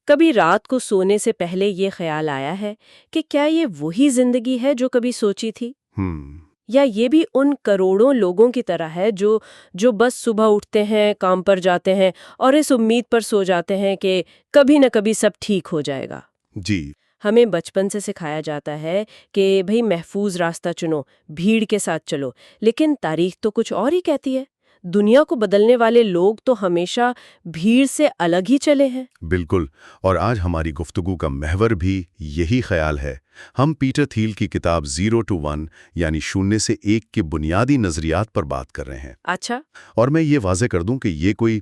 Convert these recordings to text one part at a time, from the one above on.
کبھی رات کو سونے سے پہلے یہ خیال آیا ہے کہ کیا یہ وہی زندگی ہے جو کبھی سوچی تھی؟ ہم یا یہ بھی ان کروڑوں لوگوں کی طرح ہے جو بس صبح اٹھتے ہیں، کام پر جاتے ہیں اور اس امید پر سو جاتے ہیں کہ کبھی نہ کبھی سب ٹھیک ہو جائے گا؟ جی ہمیں بچپن سے سکھایا جاتا ہے کہ بھئی محفوظ راستہ چنو، بھیڑ کے ساتھ چلو، لیکن تاریخ تو کچھ اور ہی کہتی ہے۔ دنیا کو بدلنے والے لوگ تو ہمیشہ بھیڑ سے الگ ہی چلے ہیں۔ بالکل، اور آج ہماری گفتگو کا محور بھی یہی خیال ہے۔ ہم پیٹر تھیل کی کتاب 0 to 1 یعنی شونیہ سے ایک کے بنیادی نظریات پر بات کر رہے ہیں۔ اچھا۔ اور میں یہ واضح کر دوں کہ یہ کوئی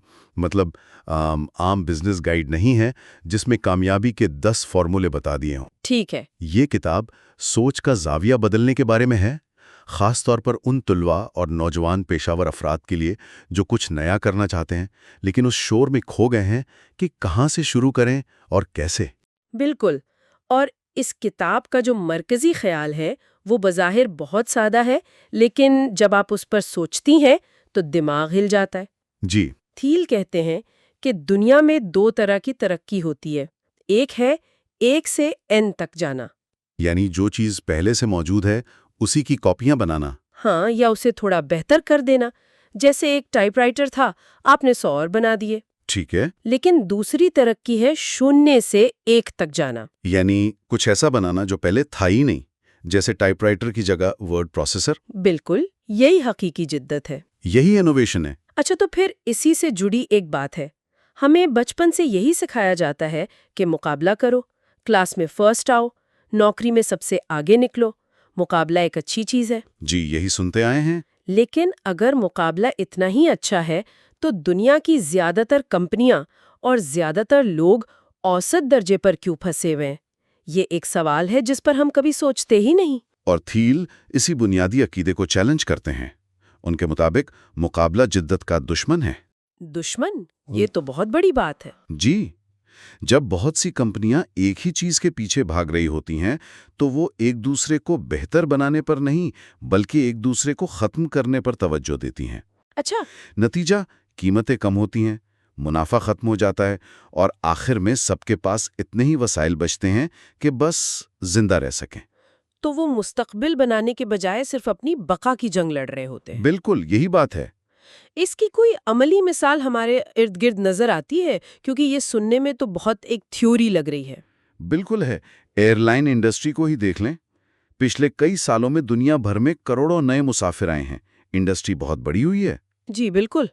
عام بزنس گائیڈ نہیں ہے جس میں کامیابی کے 10 فارمولے بتا دیے ہوں۔ ٹھیک ہے۔ یہ کتاب سوچ کا زاویہ بدلنے کے بارے میں ہے، خاص طور پر ان طلباء اور نوجوان پیشہ ور افراد کے لیے جو کچھ نیا کرنا چاہتے ہیں لیکن اس شور میں کھو گئے ہیں کہ کہاں سے شروع کریں اور کیسے۔ بالکل۔ اور اس کتاب کا جو مرکزی خیال ہے وہ بظاہر بہت سادہ ہے، لیکن جب آپ اس پر سوچتی ہیں تو دماغ ہل جاتا ہے۔ جی تھیل کہتے ہیں کہ دنیا میں 2 طرح کی ترقی ہوتی ہے، ایک ہے 1 سے n تک جانا، یعنی جو چیز پہلے سے موجود ہے اسی کی کاپیاں بنانا۔ ہاں، یا اسے تھوڑا بہتر کر دینا، جیسے ایک ٹائپ رائٹر تھا، آپ نے 100 اور بنا دیے۔ ٹھیک ہے، لیکن دوسری ترقی ہے 0 سے 1 تک جانا۔ یعنی کچھ ایسا بنانا جو پہلے تھا ہی نہیں، جیسے ٹائپ رائٹر کی جگہ ورڈ پروسیسر۔ بالکل، یہی حقیقی جدت ہے۔ یہی انوویشن ہے۔ اچھا، تو پھر اسی سے جڑی ایک بات ہے، ہمیں بچپن سے یہی سکھایا جاتا ہے کہ مقابلہ کرو، کلاس میں فرسٹ آؤ، نوکری میں سب سے آگے نکلو، مقابلہ ایک اچھی چیز ہے۔ جی یہی سنتے آئے ہیں۔ لیکن اگر مقابلہ اتنا ہی اچھا ہے تو دنیا کی زیادہ تر کمپنیاں اور زیادہ تر لوگ اوسط درجے پر کیوں پھنسے ہوئے ہیں؟ یہ ایک سوال ہے جس پر ہم کبھی سوچتے ہی نہیں۔ اور تھیل اسی بنیادی عقیدے کو چیلنج کرتے ہیں۔ ان کے مطابق مقابلہ جدت کا دشمن ہے۔ دشمن؟ یہ تو بہت بڑی بات ہے۔ جی، جب بہت سی کمپنیاں ایک ہی چیز کے پیچھے بھاگ رہی ہوتی ہیں تو وہ ایک دوسرے کو بہتر بنانے پر نہیں بلکہ ایک دوسرے کو ختم کرنے پر توجہ دیتی ہیں۔ اچھا۔ نتیجہ قیمتیں کم ہوتی ہیں، منافع ختم ہو جاتا ہے اور آخر میں سب کے پاس اتنے ہی وسائل بچتے ہیں کہ بس زندہ رہ سکیں۔ تو وہ مستقبل بنانے کے بجائے صرف اپنی بقا کی جنگ لڑ رہے ہوتے ہیں۔ بالکل یہی بات ہے۔ اس کی کوئی عملی مثال ہمارے ارد گرد نظر آتی ہے؟ کیونکہ یہ سننے میں تو بہت ایک تھیوری لگ رہی ہے۔ بالکل ہے، ایئر لائن انڈسٹری کو ہی دیکھ لیں۔ پچھلے کئی سالوں میں دنیا بھر میں کروڑوں نئے مسافر آئے ہیں، انڈسٹری بہت بڑی ہوئی ہے۔ جی بالکل۔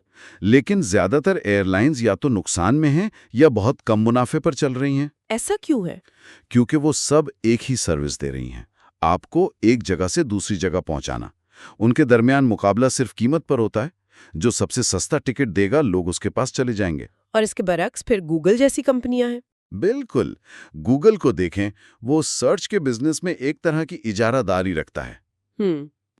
لیکن زیادہ تر ایئر لائنز یا تو نقصان میں ہیں یا بہت کم منافع پر چل رہی ہیں۔ ایسا کیوں ہے؟ کیونکہ وہ سب ایک ہی سروس دے رہی ہیں، آپ کو ایک جگہ سے دوسری جگہ پہنچانا۔ ان کے درمیان مقابلہ صرف قیمت پر ہوتا ہے، جو سب سے سستا ٹکٹ دے گا لوگ اس کے پاس چلے جائیں گے۔ اور اس کے برعکس پھر گوگل جیسی کمپنیاں ہیں۔ بالکل، گوگل کو دیکھیں، وہ سرچ کے بزنس میں ایک طرح کی اجارہ داری رکھتا ہے۔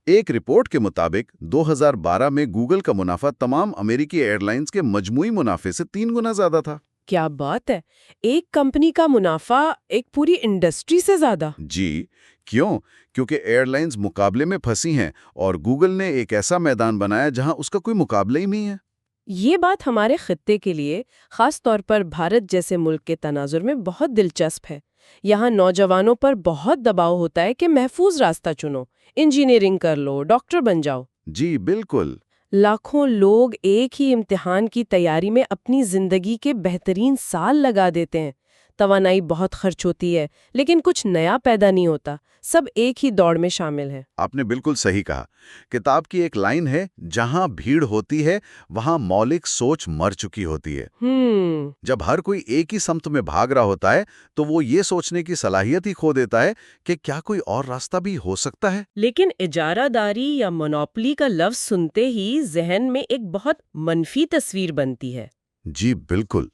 ایک رپورٹ کے مطابق 2012 میں گوگل کا منافع تمام امریکی ایئر لائنز کے مجموعی منافع سے 3 گنا زیادہ تھا۔ کیا بات ہے! ایک کمپنی کا منافع ایک پوری انڈسٹری سے زیادہ؟ جی، کیوں؟ کیونکہ ایئر لائنز مقابلے میں پھنسی ہیں اور گوگل نے ایک ایسا میدان بنایا جہاں اس کا کوئی مقابلہ ہی نہیں ہے۔ یہ بات ہمارے خطے کے لیے، خاص طور پر بھارت جیسے ملک کے تناظر میں بہت دلچسپ ہے۔ یہاں نوجوانوں پر بہت دباؤ ہوتا ہے کہ محفوظ راستہ چنو، انجینئرنگ کر لو، ڈاکٹر بن جاؤ۔ جی بالکل۔ لاکھوں لوگ ایک ہی امتحان کی تیاری میں اپنی زندگی کے بہترین سال لگا دیتے ہیں، توانائی بہت خرچ ہوتی ہے، لیکن کچھ نیا پیدا نہیں ہوتا، سب ایک ہی دوڑ میں شامل ہیں۔ آپ نے بالکل صحیح کہا۔ کتاب کی ایک لائن ہے، جہاں بھیڑ ہوتی ہے وہاں مولک سوچ مر چکی ہوتی ہے۔ جب ہر کوئی ایک ہی سمت میں بھاگ رہا ہوتا ہے تو وہ یہ سوچنے کی صلاحیت ہی کھو دیتا ہے کہ کیا کوئی اور راستہ بھی ہو سکتا ہے۔ لیکن اجارہ داری یا مونوپلی کا لفظ سنتے ہی ذہن میں ایک بہت منفی تصویر بنتی ہے۔ جی بالکل۔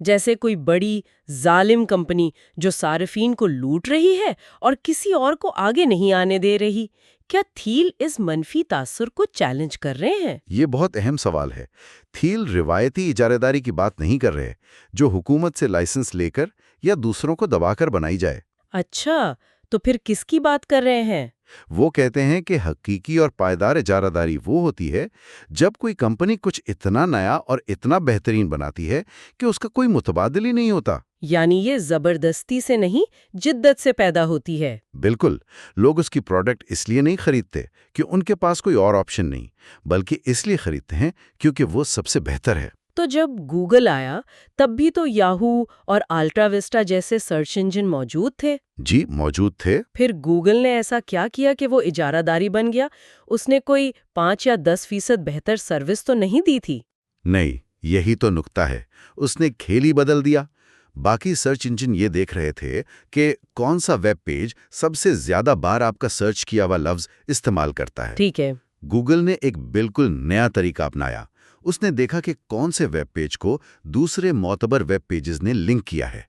جیسے کوئی بڑی ظالم کمپنی جو صارفین کو لوٹ رہی ہے اور کسی اور کو آگے نہیں آنے دے رہی۔ کیا تھیل اس منفی تاثر کو چیلنج کر رہے ہیں؟ یہ بہت اہم سوال ہے۔ تھیل روایتی اجارہ داری کی بات نہیں کر رہے، جو حکومت سے لائسنس لے کر یا دوسروں کو دبا کر بنائی جائے۔ اچھا، تو پھر کس کی بات کر رہے ہیں؟ وہ کہتے ہیں کہ حقیقی اور پائیدار اجارہ داری وہ ہوتی ہے جب کوئی کمپنی کچھ اتنا نیا اور اتنا بہترین بناتی ہے کہ اس کا کوئی متبادل ہی نہیں ہوتا۔ یعنی یہ زبردستی سے نہیں، جدت سے پیدا ہوتی ہے۔ بالکل، لوگ اس کی پروڈکٹ اس لیے نہیں خریدتے کہ ان کے پاس کوئی اور آپشن نہیں، بلکہ اس لیے خریدتے ہیں کیونکہ وہ سب سے بہتر ہے۔ تو جب گوگل آیا تب بھی تو یاہو اور الٹرا وسٹا جیسے سرچ انجن موجود تھے۔ جی موجود تھے۔ پھر گوگل نے ایسا کیا کیا کہ وہ اجارہ داری بن گیا؟ اس نے کوئی 5 یا 10% بہتر سروس تو نہیں دی تھی؟ نہیں، یہی تو نکتہ ہے، اس نے کھیل ہی بدل دیا۔ باقی سرچ انجن یہ دیکھ رہے تھے کہ کون سا ویب پیج سب سے زیادہ بار آپ کا سرچ کیا ہوا لفظ استعمال کرتا ہے۔ ٹھیک ہے۔ گوگل نے ایک بالکل نیا طریقہ اپنایا۔ اس نے دیکھا کہ کون سے ویب پیج کو دوسرے معتبر ویب پیجز نے لنک کیا ہے۔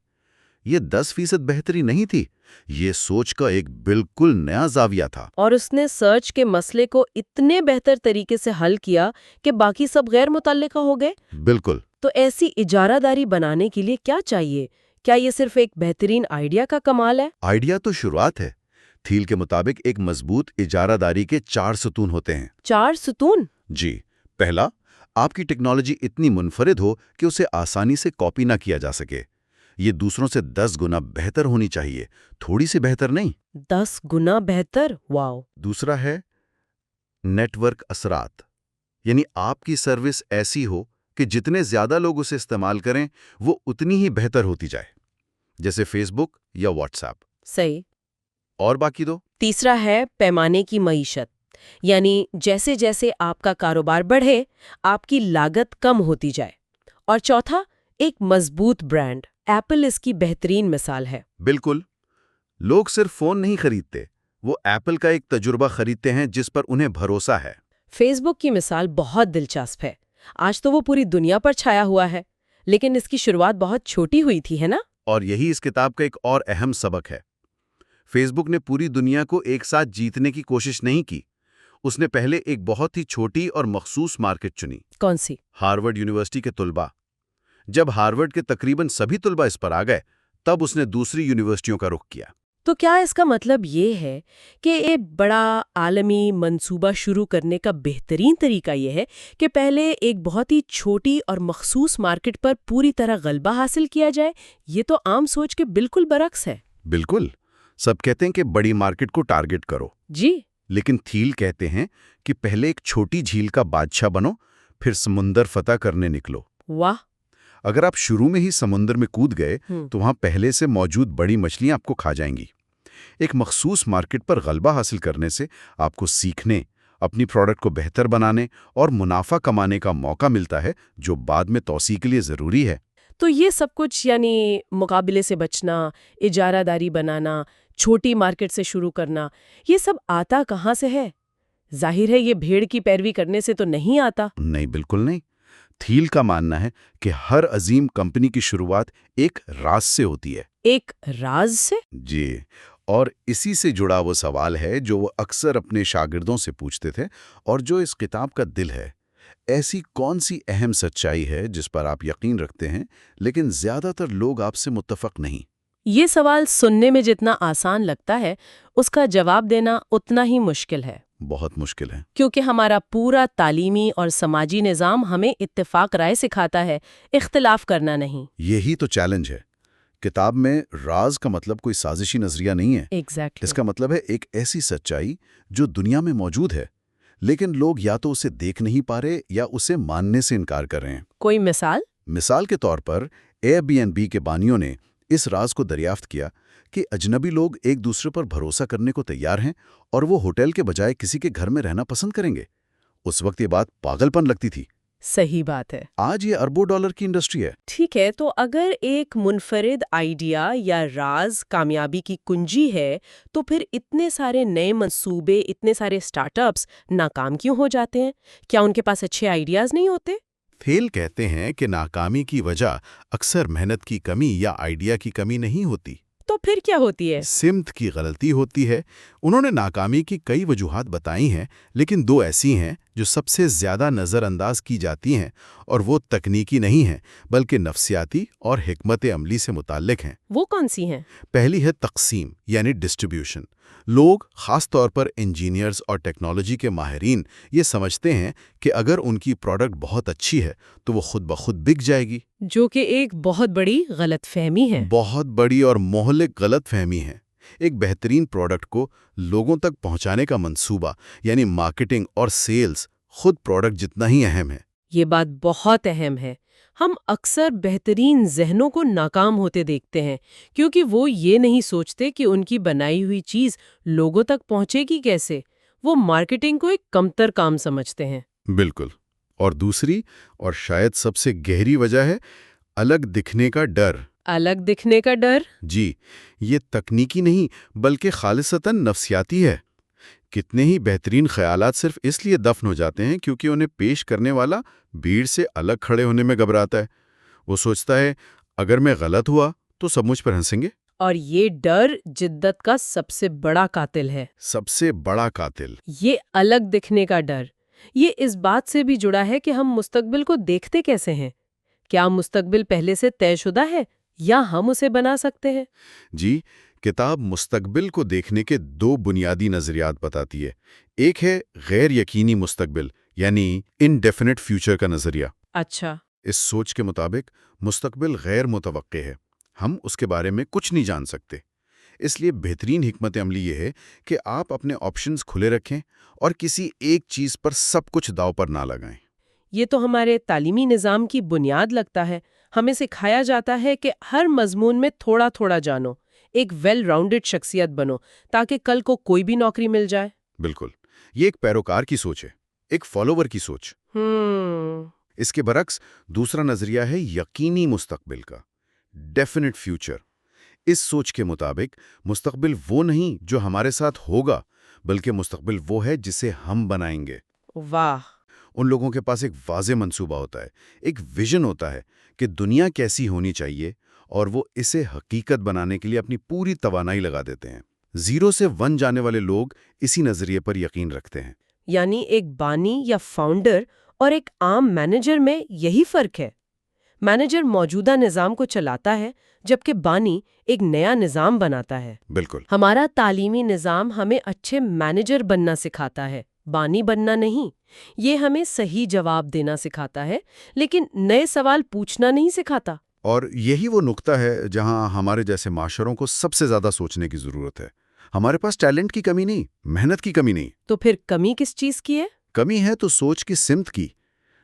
یہ 10% بہتری نہیں تھی، یہ سوچ کا ایک بالکل نیا زاویہ تھا۔ اور اس نے سرچ کے مسئلے کو اتنے بہتر طریقے سے حل کیا کہ باقی سب غیر متعلقہ ہو گئے۔ بالکل۔ تو ایسی اجارہ داری بنانے کے لیے کیا چاہیے؟ کیا یہ صرف ایک بہترین آئیڈیا کا کمال ہے؟ آئیڈیا تو شروعات ہے۔ تھیل کے مطابق ایک مضبوط اجارہ داری کے 4 ستون ہوتے ہیں۔ 4 ستون؟ جی، پہلا، آپ کی ٹیکنالوجی اتنی منفرد ہو کہ اسے آسانی سے کاپی نہ کیا جا سکے۔ یہ دوسروں سے 10 گنا بہتر ہونی چاہیے، تھوڑی سی بہتر نہیں۔ 10 گنا بہتر؟ واو! دوسرا ہے نیٹ ورک اثرات، یعنی آپ کی سروس ایسی ہو کہ جتنے زیادہ لوگ اسے استعمال کریں وہ اتنی ہی بہتر ہوتی جائے، جیسے فیس بک یا واٹس ایپ۔ صحیح۔ اور باقی دو؟ تیسرا ہے پیمانے کی معیشت، یعنی جیسے جیسے آپ کا کاروبار بڑھے آپ کی لاگت کم ہوتی جائے۔ اور چوتھا، ایک مضبوط برانڈ۔ ایپل اس کی بہترین مثال ہے۔ بالکل، لوگ صرف فون نہیں خریدتے، وہ ایپل کا ایک تجربہ خریدتے ہیں جس پر انہیں بھروسہ ہے۔ فیس بک کی مثال بہت دلچسپ ہے، آج تو وہ پوری دنیا پر چھایا ہوا ہے، لیکن اس کی شروعات بہت چھوٹی ہوئی تھی، ہے نا؟ اور یہی اس کتاب کا ایک اور اہم سبق ہے۔ فیس بک نے پوری دنیا کو ایک ساتھ جیتنے کی کوشش نہیں کی، اس نے پہلے ایک بہت ہی چھوٹی اور مخصوص مارکیٹ چنی۔ کون سی؟ ہارورڈ یونیورسٹی کے طلباء۔ جب ہارورڈ کے تقریباً سبھی طلباء اس پر آ گئے، تب اس نے دوسری یونیورسٹیوں کا رخ کیا۔ تو کیا اس کا مطلب یہ ہے کہ ایک بڑا عالمی منصوبہ شروع کرنے کا بہترین طریقہ یہ ہے کہ پہلے ایک بہت ہی چھوٹی اور مخصوص مارکیٹ پر پوری طرح غلبہ حاصل کیا جائے؟ یہ تو عام سوچ کے بالکل برعکس ہے۔ بالکل، سب کہتے ہیں کہ بڑی مارکیٹ کو ٹارگٹ کرو، جی، لیکن تھیل کہتے ہیں کہ پہلے ایک چھوٹی جھیل کا بادشاہ بنو، پھر سمندر فتح کرنے نکلو۔ واہ! اگر آپ شروع میں ہی سمندر میں کود گئے تو وہاں پہلے سے موجود بڑی مچھلیاں آپ کو کھا جائیں گی۔ ایک مخصوص مارکیٹ پر غلبہ حاصل کرنے سے آپ کو سیکھنے، اپنی پروڈکٹ کو بہتر بنانے اور منافع کمانے کا موقع ملتا ہے، جو بعد میں توسیع کے لیے ضروری ہے۔ تو یہ سب کچھ، یعنی مقابلے سے بچنا، اجارہ داری بنانا، چھوٹی مارکیٹ سے شروع کرنا، یہ سب آتا کہاں سے ہے؟ ظاہر ہے یہ بھیڑ کی پیروی کرنے سے تو نہیں آتا۔ نہیں، بالکل نہیں۔ تھیل کا ماننا ہے کہ ہر عظیم کمپنی کی شروعات ایک راز سے ہوتی ہے۔ ایک راز سے؟ جی، اور اسی سے جڑا وہ سوال ہے جو وہ اکثر اپنے شاگردوں سے پوچھتے تھے اور جو اس کتاب کا دل ہے۔ ایسی کون سی اہم سچائی ہے جس پر آپ یقین رکھتے ہیں لیکن زیادہ تر لوگ آپ سے متفق نہیں؟ یہ سوال سننے میں جتنا آسان لگتا ہے اس کا جواب دینا اتنا ہی مشکل ہے۔ بہت مشکل ہے۔ کیونکہ ہمارا پورا تعلیمی اور سماجی نظام ہمیں اتفاق رائے سکھاتا ہے، اختلاف کرنا نہیں۔ یہی تو چیلنج ہے۔ کتاب میں راز کا مطلب کوئی سازشی نظریہ نہیں ہے۔ ایگزیکٹلی۔ اس کا مطلب ہے ایک ایسی سچائی جو دنیا میں موجود ہے، لیکن لوگ یا تو اسے دیکھ نہیں پا رہے یا اسے ماننے سے انکار کر رہے ہیں۔ کوئی مثال؟ مثال کے طور پر ایر بی این بی کے بانیوں نے اس راز کو دریافت کیا کہ اجنبی لوگ ایک دوسرے پر بھروسہ کرنے کو تیار ہیں اور وہ ہوٹل کے بجائے کسی کے گھر میں رہنا پسند کریں گے۔ اس وقت یہ بات پاگل پن لگتی تھی۔ صحیح بات ہے۔ آج یہ اربوں ڈالر کی انڈسٹری ہے۔ ٹھیک ہے، تو اگر ایک منفرد آئیڈیا یا راز کامیابی کی کنجی ہے تو پھر اتنے سارے نئے منصوبے، اتنے سارے سٹارٹ اپس ناکام کیوں ہو جاتے ہیں؟ کیا ان کے پاس اچھے آئیڈیاز نہیں ہوتے؟ تھیل کہتے ہیں کہ ناکامی کی وجہ اکثر محنت کی کمی یا آئیڈیا کی کمی نہیں ہوتی، تو پھر کیا ہوتی ہے؟ سمت کی غلطی ہوتی ہے۔ انہوں نے ناکامی کی کئی وجوہات بتائی ہیں، لیکن 2 ایسی ہیں جو سب سے زیادہ نظر انداز کی جاتی ہیں، اور وہ تکنیکی نہیں ہیں بلکہ نفسیاتی اور حکمت عملی سے متعلق ہیں۔ وہ کون سی ہیں؟ پہلی ہے تقسیم یعنی ڈسٹریبیوشن۔ لوگ، خاص طور پر انجینئرز اور ٹیکنالوجی کے ماہرین، یہ سمجھتے ہیں کہ اگر ان کی پروڈکٹ بہت اچھی ہے تو وہ خود بخود بک جائے گی، جو کہ ایک بہت بڑی غلط فہمی ہے۔ بہت بڑی اور مہلک غلط فہمی ہے۔ ایک بہترین پروڈکٹ کو لوگوں تک پہنچانے کا منصوبہ یعنی مارکیٹنگ اور سیلز خود پروڈکٹ جتنا ہی اہم ہے۔ یہ بات بہت اہم ہے۔ ہم اکثر بہترین ذہنوں کو ناکام ہوتے دیکھتے ہیں کیونکہ وہ یہ نہیں سوچتے کہ ان کی بنائی ہوئی چیز لوگوں تک پہنچے گی کیسے۔ وہ مارکیٹنگ کو ایک کمتر کام سمجھتے ہیں۔ بالکل۔ اور دوسری اور شاید سب سے گہری وجہ ہے الگ دکھنے کا ڈر۔ الگ دکھنے کا ڈر؟ جی، یہ تکنیکی نہیں بلکہ خالصتاً نفسیاتی ہے۔ کتنے ہی بہترین خیالات صرف اس لیے دفن ہو جاتے ہیں کیونکہ انہیں پیش کرنے والا بھیڑ سے الگ کھڑے ہونے میں گھبراتا ہے۔ وہ سوچتا ہے اگر میں غلط ہوا تو سب مجھ پر ہنسیں گے۔ اور یہ ڈر جدت کا سب سے بڑا قاتل ہے۔ سب سے بڑا قاتل۔ یہ الگ دکھنے کا ڈر، یہ اس بات سے بھی جڑا ہے کہ ہم مستقبل کو دیکھتے کیسے ہیں۔ کیا مستقبل پہلے سے طے شدہ ہے یا ہم اسے بنا سکتے ہیں؟ جی، کتاب مستقبل کو دیکھنے کے دو بنیادی نظریات بتاتی ہے۔ ایک ہے غیر یقینی مستقبل یعنی انڈیفینٹ فیوچر کا نظریہ۔ اچھا۔ اس سوچ کے مطابق مستقبل غیر متوقع ہے، ہم اس کے بارے میں کچھ نہیں جان سکتے۔ اس لیے بہترین حکمت عملی یہ ہے کہ آپ اپنے آپشنز کھلے رکھیں اور کسی ایک چیز پر سب کچھ داؤ پر نہ لگائیں۔ یہ تو ہمارے تعلیمی نظام کی بنیاد لگتا ہے۔ ہمیں سکھایا جاتا ہے کہ ہر مضمون میں تھوڑا تھوڑا جانو، ایک ویل راؤنڈڈ شخصیت بنو تاکہ کل کو کوئی بھی نوکری مل جائے۔ بالکل، یہ ایک پیروکار کی سوچ ہے، ایک فالوور کی سوچ۔ اس کے برعکس دوسرا نظریہ ہے یقینی مستقبل کا، ڈیفینٹ فیوچر۔ اس سوچ کے مطابق مستقبل وہ نہیں جو ہمارے ساتھ ہوگا، بلکہ مستقبل وہ ہے جسے ہم بنائیں گے۔ واہ! ان لوگوں کے پاس ایک واضح منصوبہ ہوتا ہے، ایک ویژن ہوتا ہے کہ دنیا کیسی ہونی چاہیے، اور وہ اسے حقیقت بنانے کے لیے اپنی پوری توانائی لگا دیتے ہیں۔ 0 سے 1 جانے والے لوگ اسی نظریے پر یقین رکھتے ہیں۔ یعنی ایک بانی یا فاؤنڈر اور ایک عام مینیجر میں یہی فرق ہے۔ مینیجر موجودہ نظام کو چلاتا ہے جبکہ بانی ایک نیا نظام بناتا ہے۔ بالکل۔ ہمارا تعلیمی نظام ہمیں اچھے مینیجر بننا سکھاتا ہے، بانی بننا نہیں۔ یہ ہمیں صحیح جواب دینا سکھاتا ہے لیکن نئے سوال پوچھنا نہیں سکھاتا۔ اور یہی وہ نقطہ ہے جہاں ہمارے جیسے معاشروں کو سب سے زیادہ سوچنے کی ضرورت ہے۔ ہمارے پاس ٹیلنٹ کی کمی نہیں، محنت کی کمی نہیں۔ تو پھر کمی کس چیز کی ہے؟ کمی ہے تو سوچ کی سمت کی۔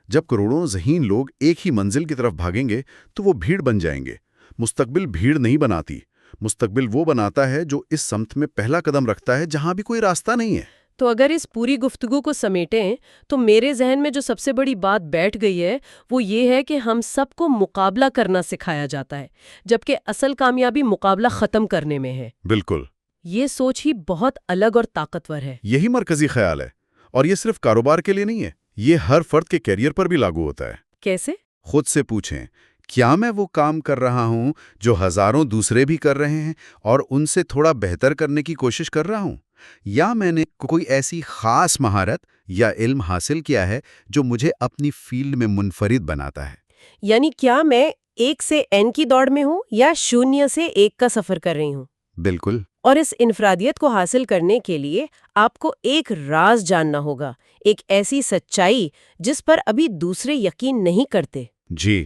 جب کروڑوں ذہین لوگ ایک ہی منزل کی طرف بھاگیں گے تو وہ بھیڑ بن جائیں گے۔ مستقبل بھیڑ نہیں بناتی، مستقبل وہ بناتا ہے جو اس سمت میں پہلا قدم رکھتا ہے جہاں بھی کوئی راستہ نہیں ہے۔ تو اگر اس پوری گفتگو کو سمیٹیں تو میرے ذہن میں جو سب سے بڑی بات بیٹھ گئی ہے وہ یہ ہے کہ ہم سب کو مقابلہ کرنا سکھایا جاتا ہے جبکہ اصل کامیابی مقابلہ ختم کرنے میں ہے۔ بالکل۔ یہ سوچ ہی بہت الگ اور طاقتور ہے۔ یہی مرکزی خیال ہے، اور یہ صرف کاروبار کے لیے نہیں ہے، یہ ہر فرد کے کیریئر پر بھی لاگو ہوتا ہے۔ کیسے؟ خود سے پوچھیں، کیا میں وہ کام کر رہا ہوں جو ہزاروں دوسرے بھی کر رہے ہیں اور ان سے تھوڑا بہتر کرنے کی کوشش کر رہا ہوں؟ یا میں نے کوئی ایسی خاص مہارت یا علم حاصل کیا ہے جو مجھے اپنی فیلڈ میں منفرد بناتا ہے؟ یعنی کیا میں 1 سے n کی دوڑ میں ہوں یا 0 سے 1 کا سفر کر رہی ہوں؟ بالکل۔ اور اس انفرادیت کو حاصل کرنے کے لیے آپ کو ایک راز جاننا ہوگا، ایک ایسی سچائی جس پر ابھی دوسرے یقین نہیں کرتے۔ جی،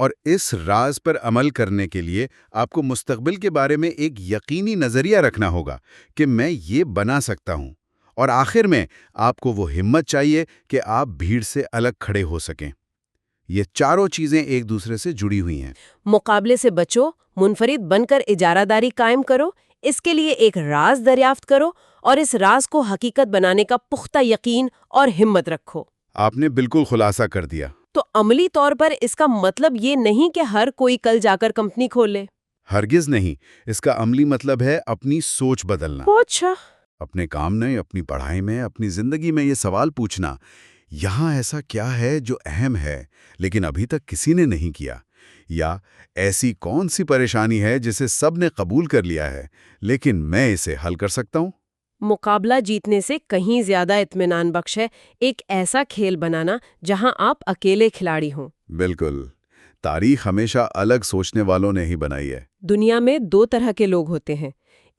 اور اس راز پر عمل کرنے کے لیے آپ کو مستقبل کے بارے میں ایک یقینی نظریہ رکھنا ہوگا کہ میں یہ بنا سکتا ہوں، اور آخر میں آپ کو وہ ہمت چاہیے کہ آپ بھیڑ سے الگ کھڑے ہو سکیں۔ یہ چاروں چیزیں ایک دوسرے سے جڑی ہوئی ہیں۔ مقابلے سے بچو، منفرد بن کر اجارہ داری قائم کرو، اس کے لیے ایک راز دریافت کرو اور اس راز کو حقیقت بنانے کا پختہ یقین اور ہمت رکھو۔ آپ نے بالکل خلاصہ کر دیا۔ تو عملی طور پر اس کا مطلب یہ نہیں کہ ہر کوئی کل جا کر کمپنی کھولے۔ ہرگز نہیں، اس کا عملی مطلب ہے اپنی سوچ بدلنا۔ اچھا۔ اپنے کام میں، اپنی پڑھائی میں، اپنی زندگی میں یہ سوال پوچھنا، یہاں ایسا کیا ہے جو اہم ہے لیکن ابھی تک کسی نے نہیں کیا؟ یا ایسی کون سی پریشانی ہے جسے سب نے قبول کر لیا ہے لیکن میں اسے حل کر سکتا ہوں؟ مقابلہ جیتنے سے کہیں زیادہ اطمینان بخش ہے ایک ایسا کھیل بنانا جہاں آپ اکیلے کھلاڑی ہوں۔ بالکل، تاریخ ہمیشہ الگ سوچنے والوں نے ہی بنائی ہے۔ دنیا میں دو طرح کے لوگ ہوتے ہیں،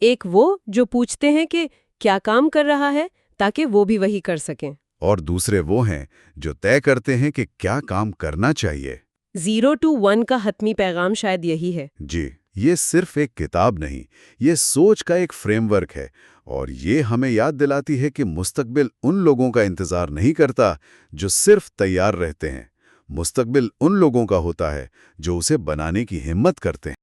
ایک وہ جو پوچھتے ہیں کہ کیا کام کر رہا ہے تاکہ وہ بھی وہی کر سکیں، اور دوسرے وہ ہیں جو طے کرتے ہیں کہ کیا کام کرنا چاہیے۔ 0 to 1 کا حتمی پیغام شاید یہی ہے۔ جی، یہ صرف ایک کتاب نہیں، یہ سوچ کا ایک فریم ورک ہے، اور یہ ہمیں یاد دلاتی ہے کہ مستقبل ان لوگوں کا انتظار نہیں کرتا جو صرف تیار رہتے ہیں، مستقبل ان لوگوں کا ہوتا ہے جو اسے بنانے کی ہمت کرتے ہیں۔